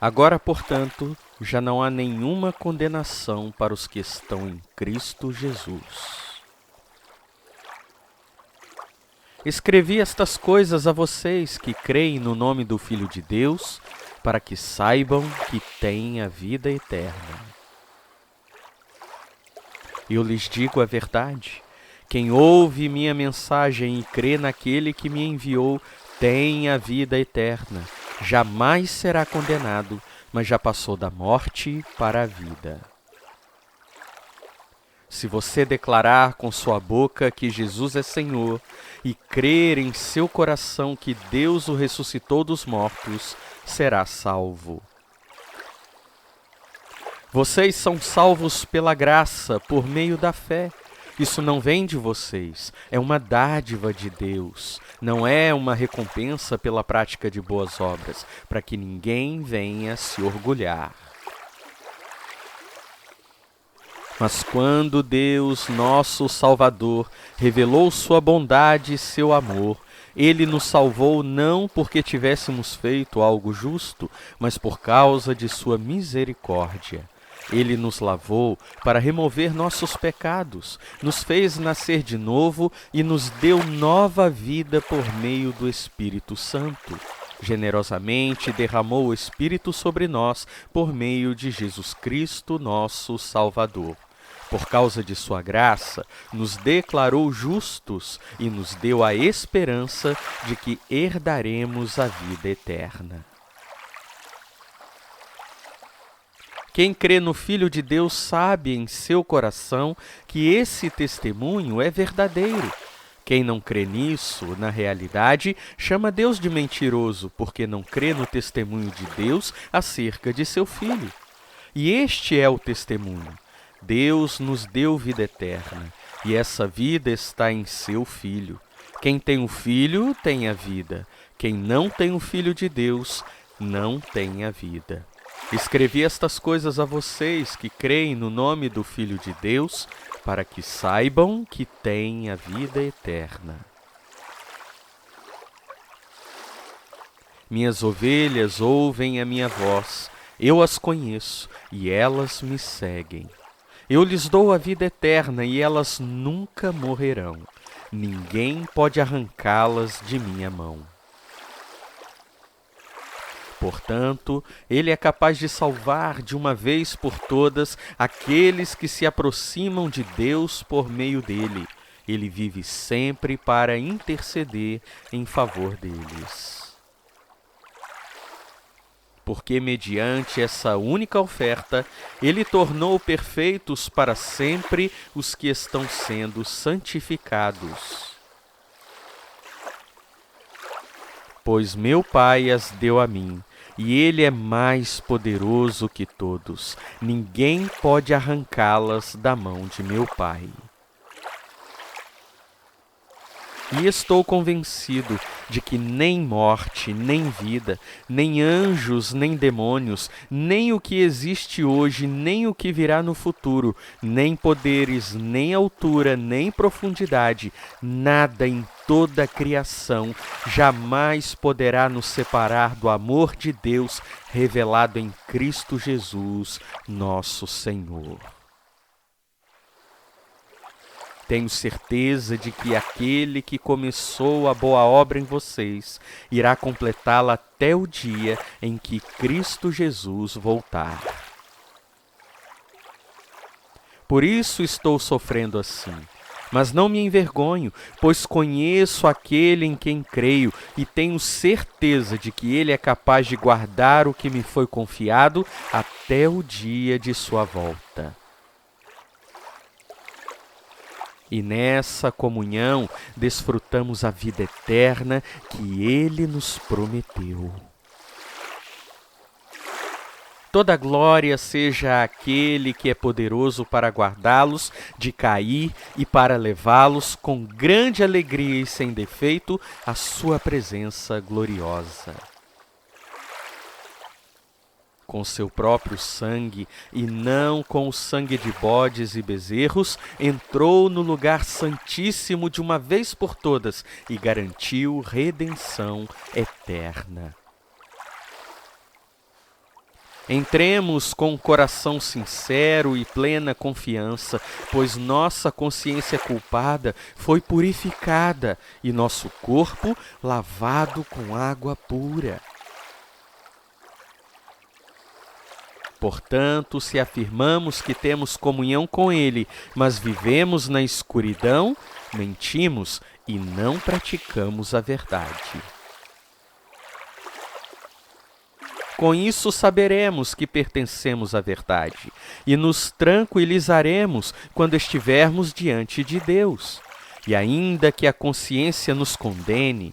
Agora, portanto, já não há nenhuma condenação para os que estão em Cristo Jesus. Escrevi estas coisas a vocês que creem no nome do Filho de Deus, para que saibam que têm a vida eterna. Eu lhes digo a verdade: quem ouve minha mensagem e crê naquele que me enviou tem a vida eterna. Jamais será condenado, mas já passou da morte para a vida. Se você declarar com sua boca que Jesus é Senhor e crer em seu coração que Deus o ressuscitou dos mortos, será salvo. Vocês são salvos pela graça, por meio da fé. Isso não vem de vocês, é uma dádiva de Deus. Não é uma recompensa pela prática de boas obras, para que ninguém venha se orgulhar. Mas quando Deus, nosso Salvador, revelou sua bondade e seu amor, Ele nos salvou não porque tivéssemos feito algo justo, mas por causa de sua misericórdia. Ele nos lavou para remover nossos pecados, nos fez nascer de novo e nos deu nova vida por meio do Espírito Santo. Generosamente derramou o Espírito sobre nós por meio de Jesus Cristo, nosso Salvador. Por causa de sua graça, nos declarou justos e nos deu a esperança de que herdaremos a vida eterna. Quem crê no Filho de Deus sabe em seu coração que esse testemunho é verdadeiro. Quem não crê nisso, na realidade, chama Deus de mentiroso, porque não crê no testemunho de Deus acerca de seu Filho. E este é o testemunho: Deus nos deu vida eterna, e essa vida está em seu Filho. Quem tem o Filho tem a vida. Quem não tem o Filho de Deus não tem a vida. Escrevi estas coisas a vocês que creem no nome do Filho de Deus, para que saibam que têm a vida eterna. Minhas ovelhas ouvem a minha voz, eu as conheço e elas me seguem. Eu lhes dou a vida eterna e elas nunca morrerão. Ninguém pode arrancá-las de minha mão. Portanto, Ele é capaz de salvar de uma vez por todas aqueles que se aproximam de Deus por meio dele. Ele vive sempre para interceder em favor deles. Porque, mediante essa única oferta, Ele tornou perfeitos para sempre os que estão sendo santificados. Pois meu Pai as deu a mim, e Ele é mais poderoso que todos. Ninguém pode arrancá-las da mão de meu Pai. E estou convencido de que nem morte, nem vida, nem anjos, nem demônios, nem o que existe hoje, nem o que virá no futuro, nem poderes, nem altura, nem profundidade, nada em toda a criação jamais poderá nos separar do amor de Deus revelado em Cristo Jesus, nosso Senhor. Tenho certeza de que aquele que começou a boa obra em vocês irá completá-la até o dia em que Cristo Jesus voltar. Por isso estou sofrendo assim. Mas não me envergonho, pois conheço aquele em quem creio e tenho certeza de que ele é capaz de guardar o que me foi confiado até o dia de sua volta. E nessa comunhão desfrutamos a vida eterna que Ele nos prometeu. Toda glória seja àquele que é poderoso para guardá-los de cair e para levá-los com grande alegria e sem defeito à sua presença gloriosa. Com seu próprio sangue, e não com o sangue de bodes e bezerros, entrou no lugar santíssimo de uma vez por todas e garantiu redenção eterna. Entremos com um coração sincero e plena confiança, pois nossa consciência culpada foi purificada e nosso corpo lavado com água pura. Portanto, se afirmamos que temos comunhão com Ele, mas vivemos na escuridão, mentimos e não praticamos a verdade. Com isso saberemos que pertencemos à verdade e nos tranquilizaremos quando estivermos diante de Deus. E ainda que a consciência nos condene,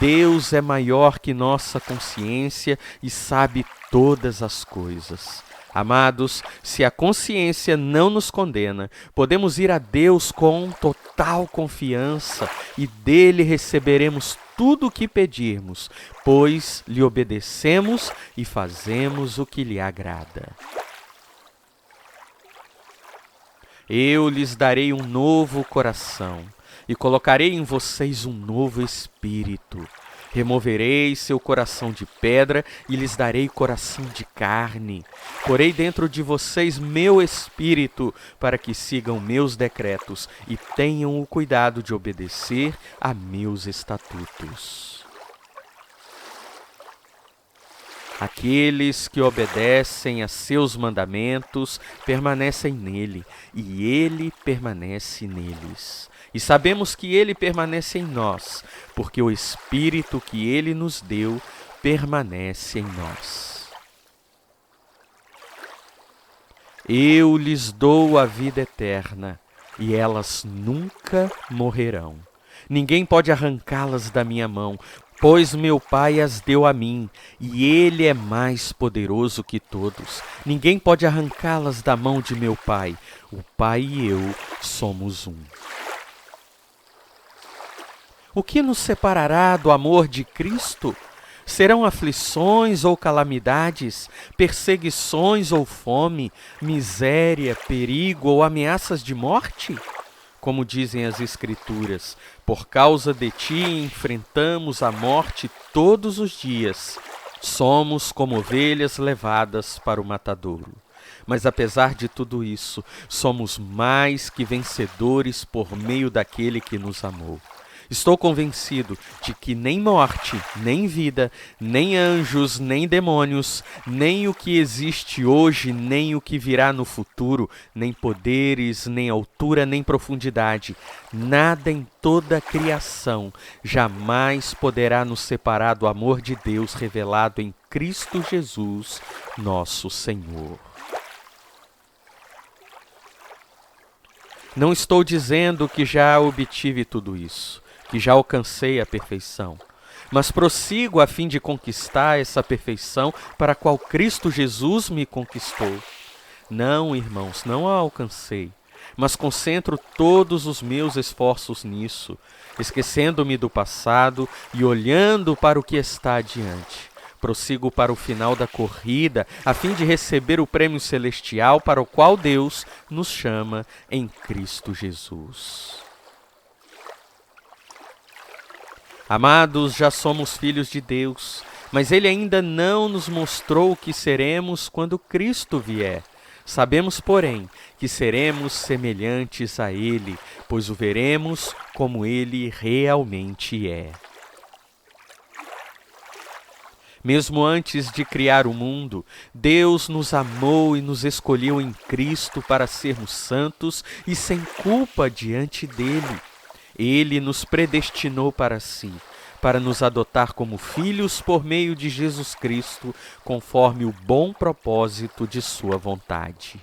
Deus é maior que nossa consciência e sabe todas as coisas. Amados, se a consciência não nos condena, podemos ir a Deus com total confiança e dele receberemos tudo o que pedirmos, pois lhe obedecemos e fazemos o que lhe agrada. Eu lhes darei um novo coração e colocarei em vocês um novo espírito. Removerei seu coração de pedra e lhes darei coração de carne. Porei dentro de vocês meu espírito, para que sigam meus decretos e tenham o cuidado de obedecer a meus estatutos. Aqueles que obedecem a seus mandamentos permanecem nele, e ele permanece neles. E sabemos que ele permanece em nós, porque o Espírito que ele nos deu permanece em nós. Eu lhes dou a vida eterna, e elas nunca morrerão. Ninguém pode arrancá-las da minha mão, pois meu Pai as deu a mim, e Ele é mais poderoso que todos. Ninguém pode arrancá-las da mão de meu Pai. O Pai e eu somos um. O que nos separará do amor de Cristo? Serão aflições ou calamidades, perseguições ou fome, miséria, perigo ou ameaças de morte? Como dizem as Escrituras, por causa de ti enfrentamos a morte todos os dias. Somos como ovelhas levadas para o matadouro. Mas apesar de tudo isso, somos mais que vencedores por meio daquele que nos amou. Estou convencido de que nem morte, nem vida, nem anjos, nem demônios, nem o que existe hoje, nem o que virá no futuro, nem poderes, nem altura, nem profundidade, nada em toda a criação jamais poderá nos separar do amor de Deus revelado em Cristo Jesus, nosso Senhor. Não estou dizendo que já obtive tudo isso, que já alcancei a perfeição, mas prossigo a fim de conquistar essa perfeição para a qual Cristo Jesus me conquistou. Não, irmãos, não a alcancei, mas concentro todos os meus esforços nisso, esquecendo-me do passado e olhando para o que está adiante. Prossigo para o final da corrida, a fim de receber o prêmio celestial para o qual Deus nos chama em Cristo Jesus. Amados, já somos filhos de Deus, mas Ele ainda não nos mostrou o que seremos quando Cristo vier. Sabemos, porém, que seremos semelhantes a Ele, pois o veremos como Ele realmente é. Mesmo antes de criar o mundo, Deus nos amou e nos escolheu em Cristo para sermos santos e sem culpa diante dele. Ele nos predestinou para si, para nos adotar como filhos por meio de Jesus Cristo, conforme o bom propósito de sua vontade.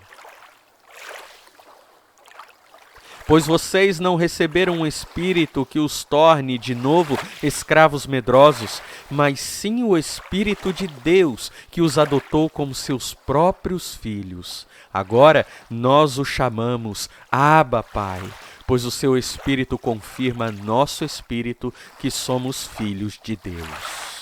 Pois vocês não receberam um espírito que os torne de novo escravos medrosos, mas sim o Espírito de Deus, que os adotou como seus próprios filhos. Agora nós o chamamos Abba, Pai, pois o seu Espírito confirma nosso espírito que somos filhos de Deus.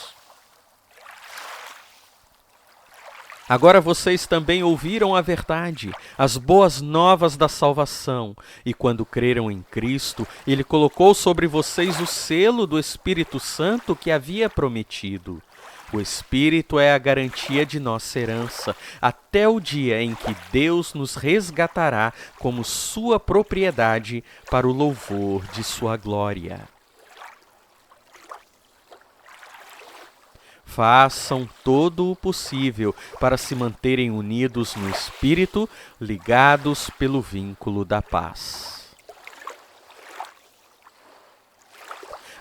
Agora vocês também ouviram a verdade, as boas novas da salvação, e quando creram em Cristo, Ele colocou sobre vocês o selo do Espírito Santo que havia prometido. O Espírito é a garantia de nossa herança, até o dia em que Deus nos resgatará como sua propriedade para o louvor de sua glória. Façam todo o possível para se manterem unidos no Espírito, ligados pelo vínculo da paz.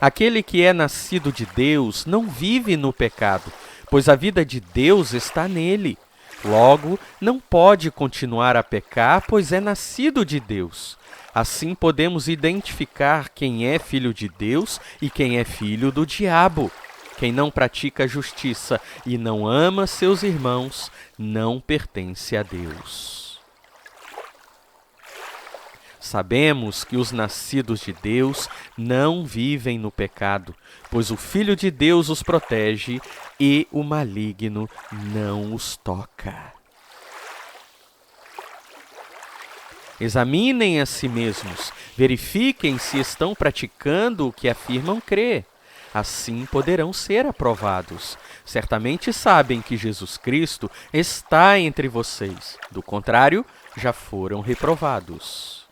Aquele que é nascido de Deus não vive no pecado, pois a vida de Deus está nele. Logo, não pode continuar a pecar, pois é nascido de Deus. Assim podemos identificar quem é filho de Deus e quem é filho do diabo. Quem não pratica a justiça e não ama seus irmãos, não pertence a Deus. Sabemos que os nascidos de Deus não vivem no pecado, pois o Filho de Deus os protege e o maligno não os toca. Examinem a si mesmos, verifiquem se estão praticando o que afirmam crer. Assim poderão ser aprovados. Certamente sabem que Jesus Cristo está entre vocês. Do contrário, já foram reprovados.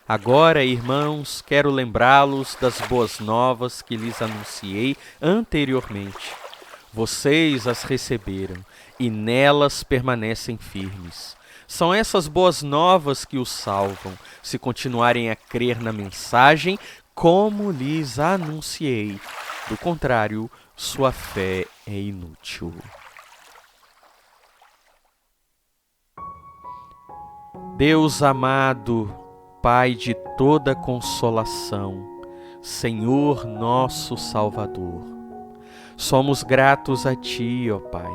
Agora, irmãos, quero lembrá-los das boas novas que lhes anunciei anteriormente. Vocês as receberam e nelas permanecem firmes. São essas boas novas que os salvam, se continuarem a crer na mensagem como lhes anunciei. Do contrário, sua fé é inútil. Deus amado, Pai de toda consolação, Senhor nosso Salvador, somos gratos a Ti, ó Pai,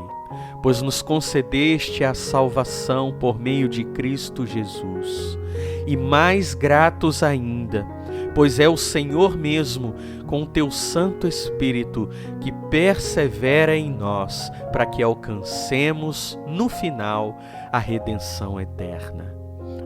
pois nos concedeste a salvação por meio de Cristo Jesus, e mais gratos ainda, pois é o Senhor mesmo, com o Teu Santo Espírito, que persevera em nós, para que alcancemos, no final, a redenção eterna.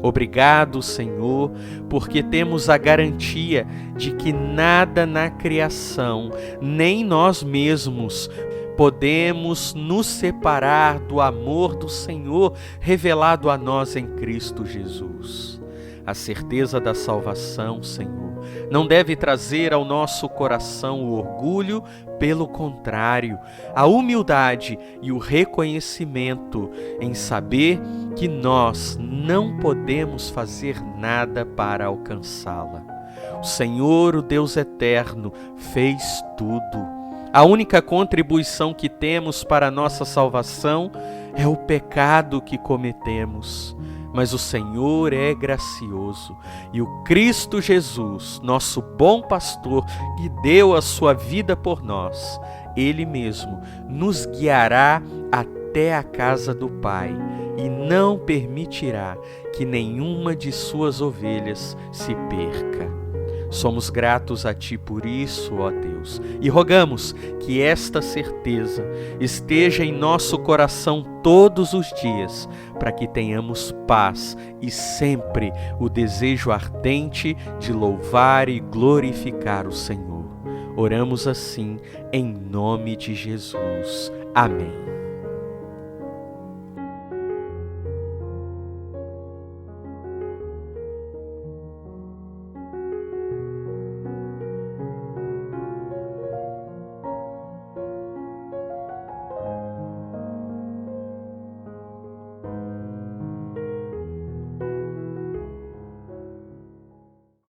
Obrigado, Senhor, porque temos a garantia de que nada na criação, nem nós mesmos, podemos nos separar do amor do Senhor revelado a nós em Cristo Jesus. A certeza da salvação, Senhor, não deve trazer ao nosso coração o orgulho, pelo contrário, a humildade e o reconhecimento em saber que nós não podemos fazer nada para alcançá-la. O Senhor, o Deus eterno, fez tudo. A única contribuição que temos para a nossa salvação é o pecado que cometemos. Mas o Senhor é gracioso e o Cristo Jesus, nosso bom pastor, que deu a sua vida por nós, Ele mesmo nos guiará até a casa do Pai e não permitirá que nenhuma de suas ovelhas se perca. Somos gratos a Ti por isso, ó Deus, e rogamos que esta certeza esteja em nosso coração todos os dias, para que tenhamos paz e sempre o desejo ardente de louvar e glorificar o Senhor. Oramos assim em nome de Jesus. Amém.